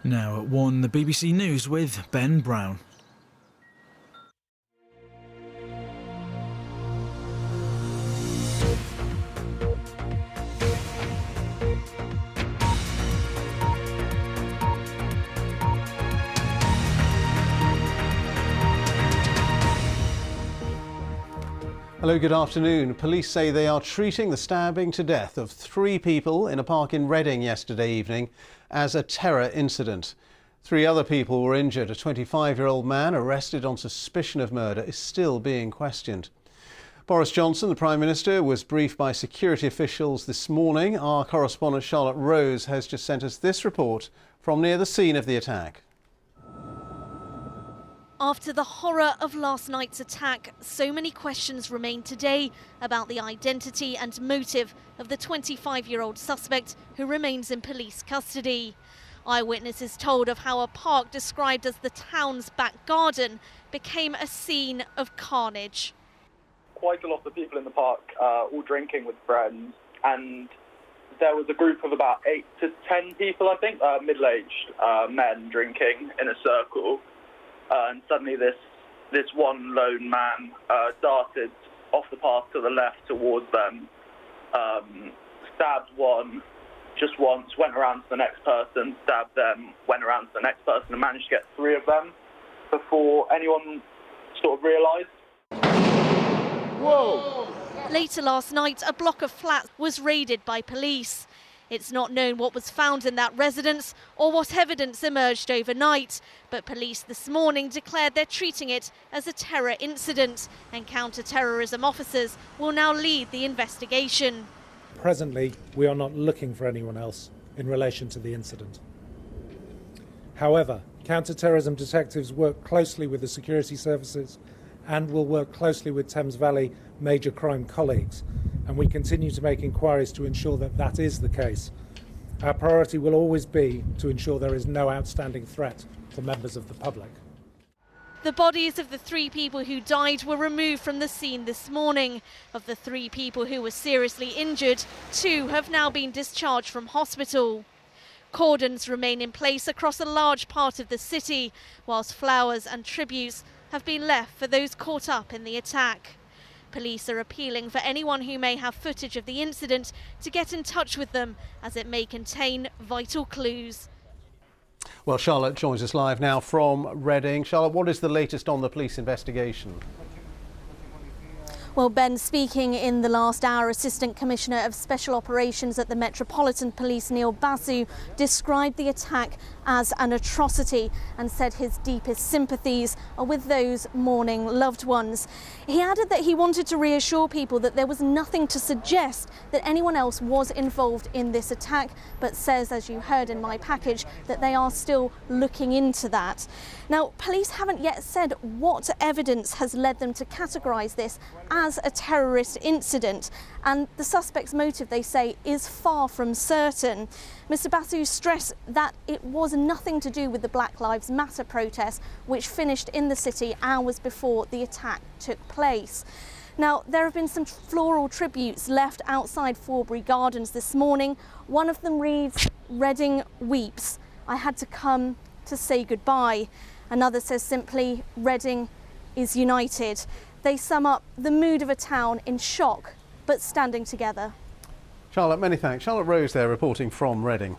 Now at 1, the BBC News with Ben Brown. Hello, good afternoon. Police say they are treating the stabbing to death of 3 people in a park in Reading yesterday evening as a terror incident. 3 other people were injured. A 25-year-old man arrested on suspicion of murder is still being questioned. Boris Johnson, the Prime Minister, was briefed by security officials this morning. Our correspondent Charlotte Rose has just sent us this report from near the scene of the attack. After the horror of last night's attack, so many questions remain today about the identity and motive of the 25-year-old suspect who remains in police custody. Eyewitnesses told of how a park described as the town's back garden became a scene of carnage. Quite a lot of people in the park, all drinking with friends, and there was a group of about 8 to 10 people, I think, middle-aged men drinking in a circle. And suddenly this one lone man darted off the path to the left towards them, stabbed one just once, went around to the next person, stabbed them, went around to the next person, and managed to get 3 of them before anyone sort of realised. Whoa! Later last night, a block of flats was raided by police. It's not known what was found in that residence or what evidence emerged overnight, but police this morning declared they're treating it as a terror incident, and counter-terrorism officers will now lead the investigation. Presently, we are not looking for anyone else in relation to the incident. However, counter-terrorism detectives work closely with the security services and will work closely with Thames Valley major crime colleagues, and we continue to make inquiries to ensure that that is the case. Our priority will always be to ensure there is no outstanding threat to members of the public. The bodies of the 3 people who died were removed from the scene this morning. Of the 3 people who were seriously injured, 2 have now been discharged from hospital. Cordons remain in place across a large part of the city, whilst flowers and tributes have been left for those caught up in the attack. Police are appealing for anyone who may have footage of the incident to get in touch with them, as it may contain vital clues. Well, Charlotte joins us live now from Reading. Charlotte, what is the latest on the police investigation? Well, Ben, speaking in the last hour, Assistant Commissioner of Special Operations at the Metropolitan Police, Neil Basu, described the attack as an atrocity and said his deepest sympathies are with those mourning loved ones. He added that he wanted to reassure people that there was nothing to suggest that anyone else was involved in this attack, but says, as you heard in my package, that they are still looking into that. Now, police haven't yet said what evidence has led them to categorise this as a terrorist incident, and the suspect's motive, they say, is far from certain. Mr Basu stressed that it was nothing to do with the Black Lives Matter protest, which finished in the city hours before the attack took place. Now, there have been some floral tributes left outside Forbury Gardens this morning. One of them reads, "Reading weeps. I had to come to say goodbye." Another says simply, "Reading is united." They sum up the mood of a town in shock, but standing together. Charlotte, many thanks. Charlotte Rose there reporting from Reading.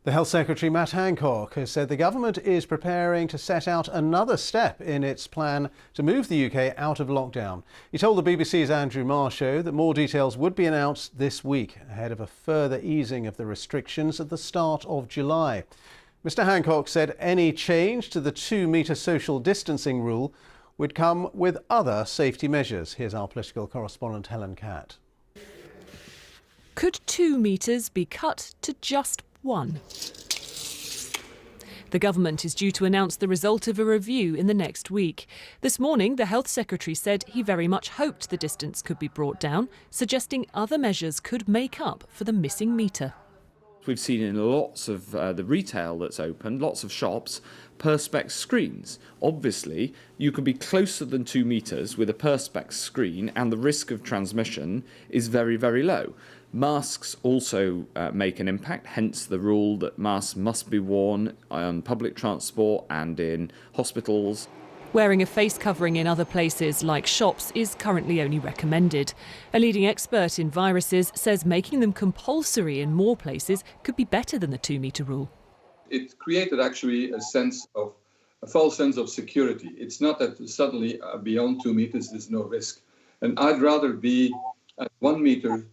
The Health Secretary, Matt Hancock, has said the government is preparing to set out another step in its plan to move the UK out of lockdown. He told the BBC's Andrew Marr show that more details would be announced this week ahead of a further easing of the restrictions at the start of July. Mr Hancock said any change to the 2-metre social distancing rule would come with other safety measures. Here's our political correspondent Helen Catt. Could 2 metres be cut to just 1? The government is due to announce the result of a review in the next week. This morning, the Health Secretary said he very much hoped the distance could be brought down, suggesting other measures could make up for the missing metre. We've seen in lots of the retail that's opened, lots of shops, perspex screens. Obviously, you can be closer than 2 metres with a perspex screen and the risk of transmission is very, very low. Masks also make an impact, hence the rule that masks must be worn on public transport and in hospitals. Wearing a face covering in other places like shops is currently only recommended. A leading expert in viruses says making them compulsory in more places could be better than the 2-metre rule. It created actually a false sense of security. It's not that suddenly beyond 2 meters there's no risk. And I'd rather be at 1 meter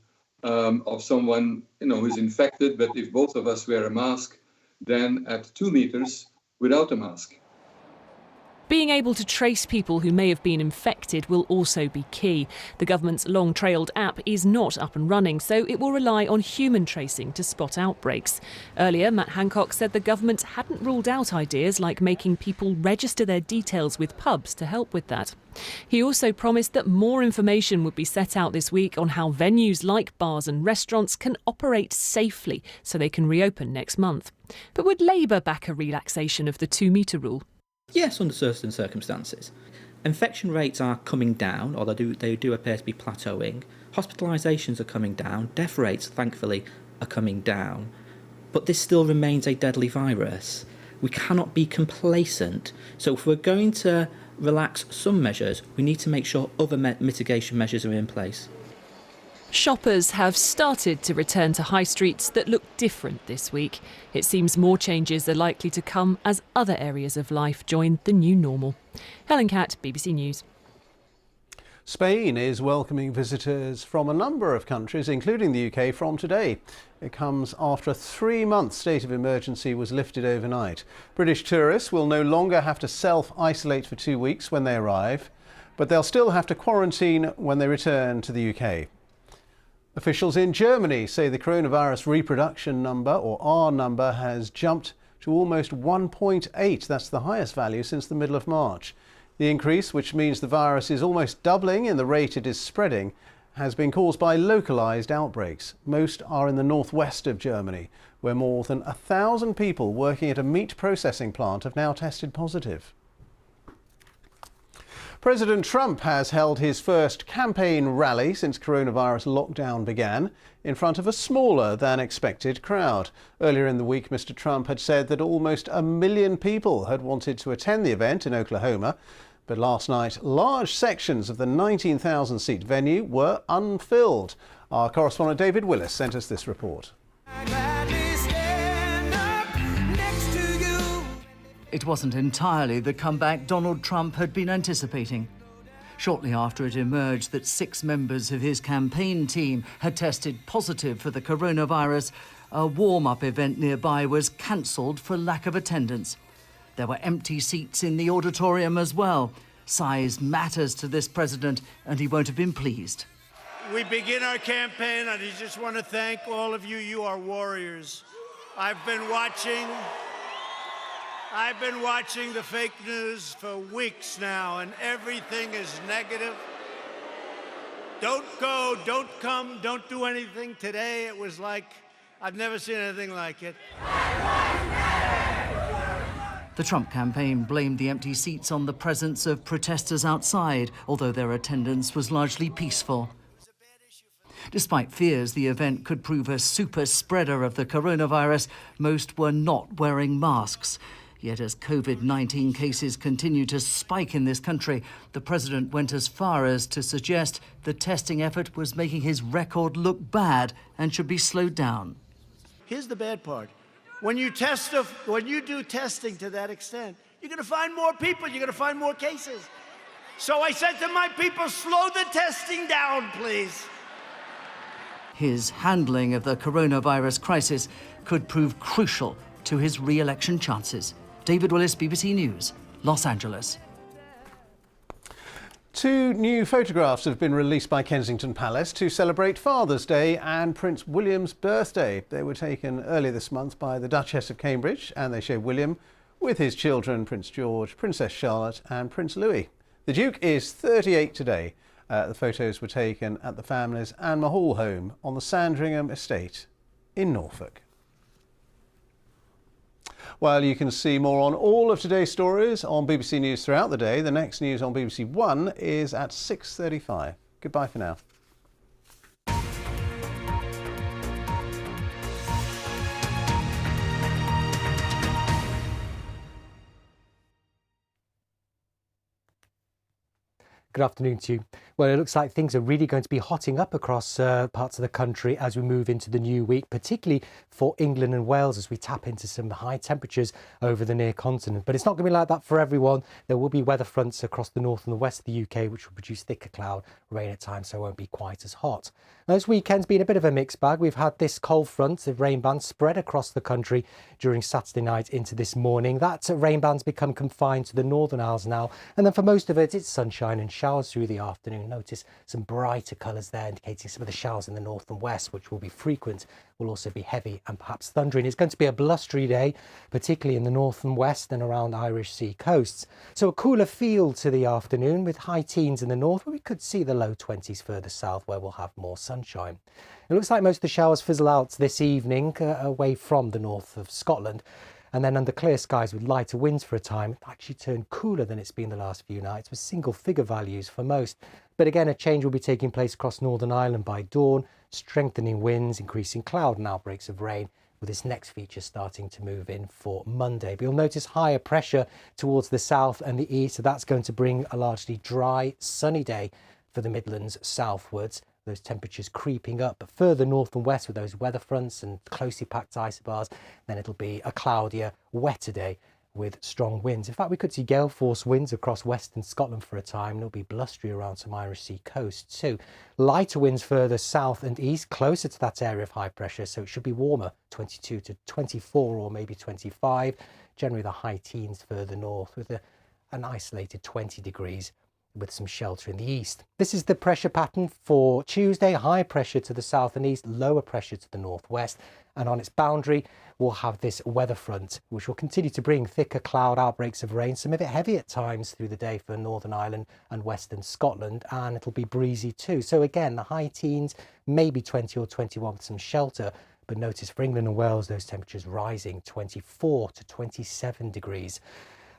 of someone who's infected, but if both of us wear a mask, than at 2 meters without a mask. Being able to trace people who may have been infected will also be key. The government's long-trailed app is not up and running, so it will rely on human tracing to spot outbreaks. Earlier, Matt Hancock said the government hadn't ruled out ideas like making people register their details with pubs to help with that. He also promised that more information would be set out this week on how venues like bars and restaurants can operate safely so they can reopen next month. But would Labour back a relaxation of the 2-metre rule? Yes, under certain circumstances. Infection rates are coming down, or they do appear to be plateauing. Hospitalisations are coming down. Death rates, thankfully, are coming down. But this still remains a deadly virus. We cannot be complacent. So if we're going to relax some measures, we need to make sure other mitigation measures are in place. Shoppers have started to return to high streets that look different this week. It seems more changes are likely to come as other areas of life join the new normal. Helen Catt, BBC News. Spain is welcoming visitors from a number of countries, including the UK, from today. It comes after a 3-month state of emergency was lifted overnight. British tourists will no longer have to self-isolate for 2 weeks when they arrive, but they'll still have to quarantine when they return to the UK. Officials in Germany say the coronavirus reproduction number, or R number, has jumped to almost 1.8. That's the highest value since the middle of March. The increase, which means the virus is almost doubling in the rate it is spreading, has been caused by localised outbreaks. Most are in the northwest of Germany, where more than 1,000 people working at a meat processing plant have now tested positive. President Trump has held his first campaign rally since coronavirus lockdown began in front of a smaller than expected crowd. Earlier in the week, Mr. Trump had said that almost 1 million people had wanted to attend the event in Oklahoma. But last night, large sections of the 19,000-seat venue were unfilled. Our correspondent David Willis sent us this report. It wasn't entirely the comeback Donald Trump had been anticipating. Shortly after it emerged that 6 members of his campaign team had tested positive for the coronavirus, a warm-up event nearby was cancelled for lack of attendance. There were empty seats in the auditorium as well. Size matters to this president, and he won't have been pleased. We begin our campaign, and I just want to thank all of you. You are warriors. I've been watching the fake news for weeks now, and everything is negative. Don't go, don't come, don't do anything. Today it was like, I've never seen anything like it. The Trump campaign blamed the empty seats on the presence of protesters outside, although their attendance was largely peaceful. Despite fears the event could prove a super spreader of the coronavirus, most were not wearing masks. Yet as COVID-19 cases continue to spike in this country, the president went as far as to suggest the testing effort was making his record look bad and should be slowed down. Here's the bad part. When you do testing to that extent, you're going to find more people, you're going to find more cases. So I said to my people, slow the testing down, please. His handling of the coronavirus crisis could prove crucial to his re-election chances. David Willis, BBC News, Los Angeles. 2 new photographs have been released by Kensington Palace to celebrate Father's Day and Prince William's birthday. They were taken earlier this month by the Duchess of Cambridge, and they show William with his children, Prince George, Princess Charlotte and Prince Louis. The Duke is 38 today. The photos were taken at the family's Anne Hall home on the Sandringham estate in Norfolk. Well, you can see more on all of today's stories on BBC News throughout the day. The next news on BBC One is at 6:35. Goodbye for now. Good afternoon to you. Well, it looks like things are really going to be hotting up across parts of the country as we move into the new week, particularly for England and Wales as we tap into some high temperatures over the near continent. But it's not going to be like that for everyone. There will be weather fronts across the north and the west of the UK, which will produce thicker cloud, rain at times, so it won't be quite as hot. Now, this weekend's been a bit of a mixed bag. We've had this cold front, the rain band spread across the country during Saturday night into this morning. That rain band's become confined to the Northern Isles now, and then for most of it, it's sunshine and showers through the afternoon. Notice some brighter colours there indicating some of the showers in the north and west, which will be frequent, will also be heavy and perhaps thundering. It's going to be a blustery day, particularly in the north and west and around Irish Sea coasts. So a cooler feel to the afternoon with high teens in the north, but we could see the low 20s further south where we'll have more sunshine. It looks like most of the showers fizzle out this evening away from the north of Scotland. And then under clear skies with lighter winds for a time, it actually turned cooler than it's been the last few nights with single figure values for most. But again, a change will be taking place across Northern Ireland by dawn, strengthening winds, increasing cloud and outbreaks of rain, with this next feature starting to move in for Monday. But you'll notice higher pressure towards the south and the east, so that's going to bring a largely dry, sunny day for the Midlands southwards. Those temperatures creeping up, but further north and west with those weather fronts and closely packed isobars, then it'll be a cloudier, wetter day with strong winds. In fact, we could see gale force winds across western Scotland for a time, and it'll be blustery around some Irish Sea coast too. Lighter winds further south and east, closer to that area of high pressure, so it should be warmer, 22 to 24 or maybe 25. Generally the high teens further north with an isolated 20 degrees. With some shelter in the east. This is the pressure pattern for Tuesday. High pressure to the south and east, lower pressure to the northwest. And on its boundary, we'll have this weather front, which will continue to bring thicker cloud outbreaks of rain, some of it heavy at times through the day for Northern Ireland and Western Scotland. And it'll be breezy too. So again, the high teens, maybe 20 or 21 with some shelter. But notice for England and Wales, those temperatures rising 24 to 27 degrees.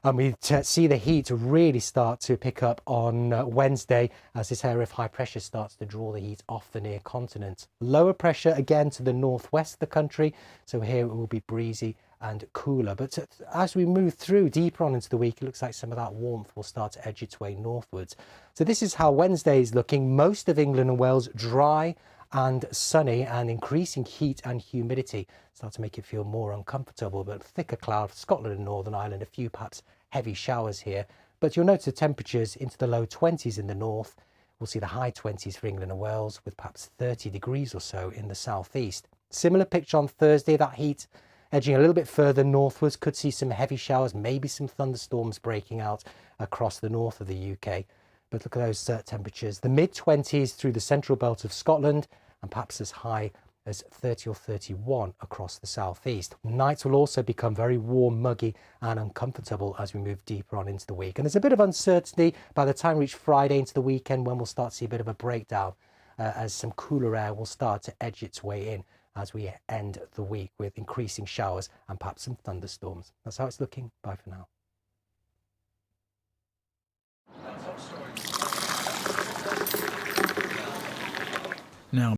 And we see the heat really start to pick up on Wednesday as this area of high pressure starts to draw the heat off the near continent. Lower pressure again to the northwest of the country, so here it will be breezy and cooler. But as we move through deeper on into the week, it looks like some of that warmth will start to edge its way northwards. So this is how Wednesday is looking. Most of England and Wales dry and sunny, and increasing heat and humidity start to make it feel more uncomfortable, but thicker cloud for Scotland and Northern Ireland, a few perhaps heavy showers here. But you'll notice the temperatures into the low 20s in the north. We'll see the high 20s for England and Wales with perhaps 30 degrees or so in the southeast. Similar picture on Thursday, that heat edging a little bit further northwards, could see some heavy showers, maybe some thunderstorms breaking out across the north of the UK. But look at those temperatures, the mid-20s through the central belt of Scotland, and perhaps as high as 30 or 31 across the southeast. Nights will also become very warm, muggy and uncomfortable as we move deeper on into the week. And there's a bit of uncertainty by the time we reach Friday into the weekend, when we'll start to see a bit of a breakdown as some cooler air will start to edge its way in as we end the week with increasing showers and perhaps some thunderstorms. That's how it's looking. Bye for now. Now